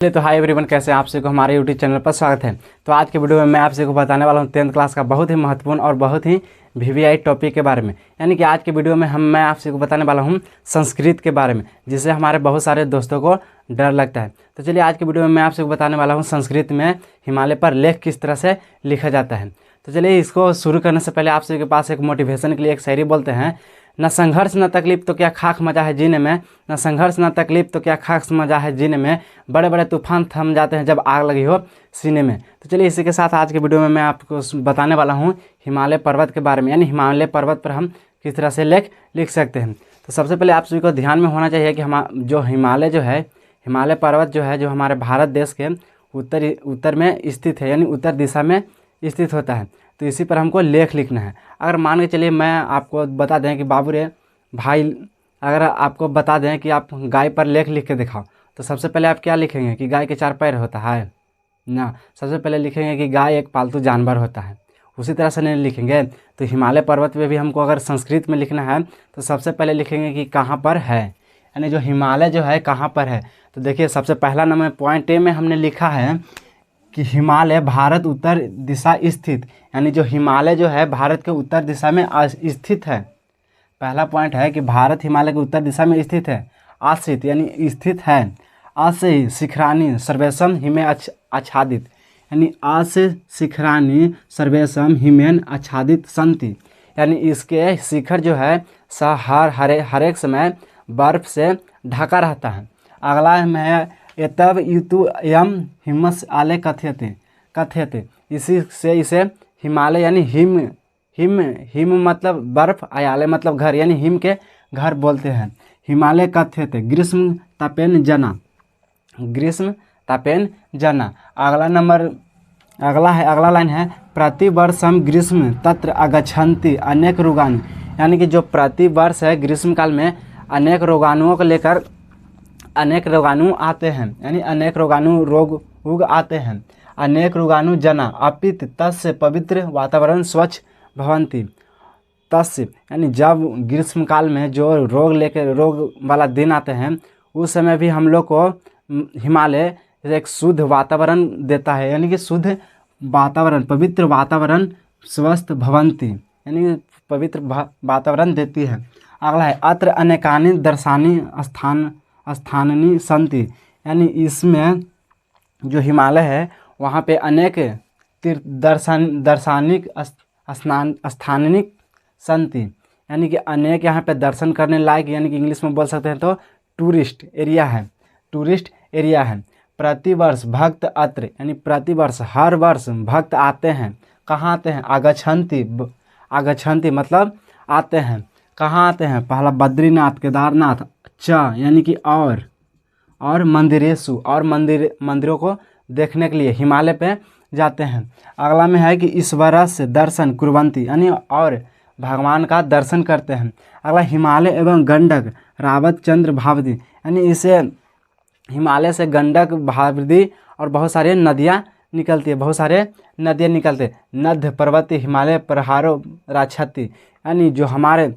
तो hi everyone, कैसे हैं आप सभी को हमारे यूट्यूब चैनल पर स्वागत है। तो आज के वीडियो में मैं आप सभी को बताने वाला हूं 10th क्लास का बहुत ही महत्वपूर्ण और बहुत ही वीवीआई टॉपिक के बारे में। यानी कि आज के वीडियो में मैं आप सभी को बताने वाला हूं संस्कृत के बारे में, जिससे हमारे बहुत सारे दोस्तों को डर लगता है। तो चलिए आज के वीडियो में मैं आप सभी को बताने वाला हूँ संस्कृत में हिमालय पर लेख किस तरह से लिखा जाता है। तो चलिए इसको शुरू करने से पहले आप सभी के पास एक मोटिवेशन के लिए एक शायरी बोलते हैं। न संघर्ष न तकलीफ तो क्या खाक मजा है जीने में, न संघर्ष न तकलीफ तो क्या खाक मजा है जीने में, बड़े बड़े तूफान थम जाते हैं जब आग लगी हो सीने में। तो चलिए इसी के साथ आज के वीडियो में मैं आपको बताने वाला हूँ हिमालय पर्वत के बारे में, यानी हिमालय पर्वत पर हम किस तरह से लेख लिख सकते हैं। तो सबसे पहले आप सभी को ध्यान में होना चाहिए कि जो हिमालय जो है, हिमालय पर्वत जो है, जो हमारे भारत देश के उत्तर में स्थित है, यानी उत्तर दिशा में स्थित होता है। तो इसी पर हमको लेख लिखना है। अगर मान के चलिए मैं आपको बता दें कि बाबू रे भाई, अगर आपको बता दें कि आप गाय पर लेख लिख के दिखाओ, तो सबसे पहले आप क्या लिखेंगे कि गाय के 4 पैर होता है ना। सबसे पहले लिखेंगे कि गाय एक पालतू जानवर होता है। उसी तरह से नहीं लिखेंगे। तो हिमालय पर्वत पे भी हमको अगर संस्कृत में लिखना है तो सबसे पहले लिखेंगे कि कहाँ पर है, यानी जो हिमालय जो है कहाँ पर है। तो देखिए सबसे पहला नंबर पॉइंट ए में हमने लिखा है कि हिमालय भारत उत्तर दिशा स्थित, यानी जो हिमालय जो है भारत के उत्तर दिशा में स्थित है। पहला पॉइंट है कि भारत हिमालय के उत्तर दिशा में स्थित है। आश्रित यानी स्थित है। आसे शिखरानी सर्वेशम हिमे आच्छादित, यानी आसे शिखरानी सर्वेशम हिमेन आच्छादित संति, यानी इसके शिखर जो है हर एक समय बर्फ से ढका रहता है। अगला में है एतब युतु यम हिमस आले कथ्यते, इसी से इसे हिमालय यानी हिम मतलब बर्फ, आयाले मतलब घर, यानी हिम के घर बोलते हैं। हिमालय कथ्यते ग्रीष्म तापेन जना। अगला लाइन है प्रतिवर्षम ग्रीष्म तत्र आगच्छन्ति अनेक रोगाणु, यानी कि जो प्रतिवर्ष है ग्रीष्म काल में अनेक रोगाणुओं को लेकर अनेक रोगाणु आते हैं, यानी अनेक रोगाणु रोग आते हैं। अनेक रोगाणु जना अपित तस्य पवित्र वातावरण स्वच्छ भवन्ति। तस्य यानी जब ग्रीष्म काल में जो रोग वाला दिन आते हैं उस समय भी हम लोग को हिमालय एक शुद्ध वातावरण देता है, यानी कि शुद्ध वातावरण, पवित्र वातावरण स्वस्थ भवन्ति, यानी पवित्र वातावरण देती है। अगला है अत्र अनेकानि दर्शनी स्थाननी संति, यानी इसमें जो हिमालय है वहाँ पे अनेक दर्शनिक स्थानिक संति, यानी कि अनेक यहाँ पे दर्शन करने लायक, यानी कि इंग्लिश में बोल सकते हैं तो टूरिस्ट एरिया है। प्रतिवर्ष भक्त अत्र, यानी प्रतिवर्ष हर वर्ष भक्त आते हैं। कहाँ आते हैं? आगच्छन्ति मतलब आते हैं। कहाँ आते हैं? पहला बद्रीनाथ केदारनाथ, यानी कि और मंदिरेशु, और मंदिरों को देखने के लिए हिमालय पे जाते हैं। अगला में है कि ईश्वर से दर्शन कुर्वन्ति, यानी और भगवान का दर्शन करते हैं। अगला हिमालय एवं गंडक रावत चंद्र भावदी, यानी इसे हिमालय से गंडक भावदी और बहुत सारे नदियाँ निकलती है, नद पर्वती हिमालय प्रहारो राक्षति, यानी जो हमारे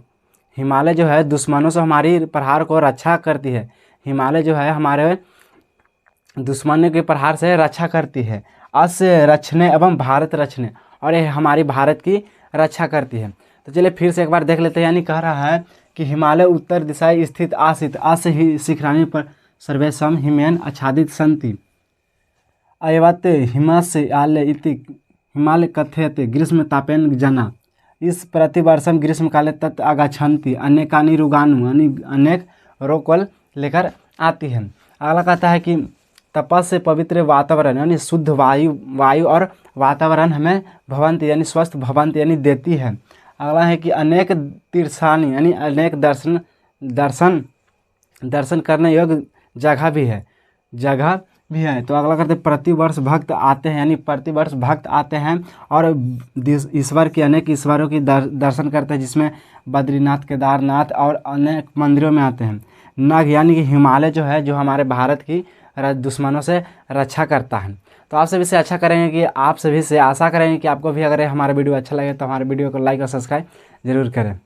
हिमालय जो है दुश्मनों से हमारी प्रहार को रक्षा करती है। हिमालय जो है हमारे दुश्मनों के प्रहार से रक्षा करती है। अस्य रक्षणे एवं भारत रक्षणे, और यह हमारी भारत की रक्षा करती है। तो चलिए फिर से एक बार देख लेते हैं। यानी कह रहा है कि हिमालय उत्तर दिशा स्थित आसित अस्य ही शिखरानी पर सर्वेशम हिमेन आच्छादित संति अयवते हिमस्य आले इति हिमालय कथ्यते ग्रीष्म तापेन जना। इस प्रतिवर्षम ग्रीष्म काले तत् आगच्छन्ति अनेकानि रोगाणु, अनेक रोग को लेकर आती है। अगला कहता है कि तपस से पवित्र वातावरण, यानी शुद्ध वायु और वातावरण हमें भवंती, यानी स्वस्थ भवंती, यानी देती है। अगला है कि अनेक तीर्थानि, यानी अनेक दर्शन करने योग्य जगह भी है। तो अगला करते प्रतिवर्ष भक्त आते हैं, यानी प्रतिवर्ष भक्त आते हैं और ईश्वर की अनेक ईश्वरों की दर्शन करते हैं, जिसमें बद्रीनाथ केदारनाथ और अनेक मंदिरों में आते हैं। नग यानी कि हिमालय जो है जो हमारे भारत की दुश्मनों से रक्षा करता है। तो आप सभी से अच्छा करेंगे कि आप सभी से आशा करेंगे कि आपको भी अगर हमारा वीडियो अच्छा लगे तो हमारे वीडियो को लाइक और सब्सक्राइब जरूर करें।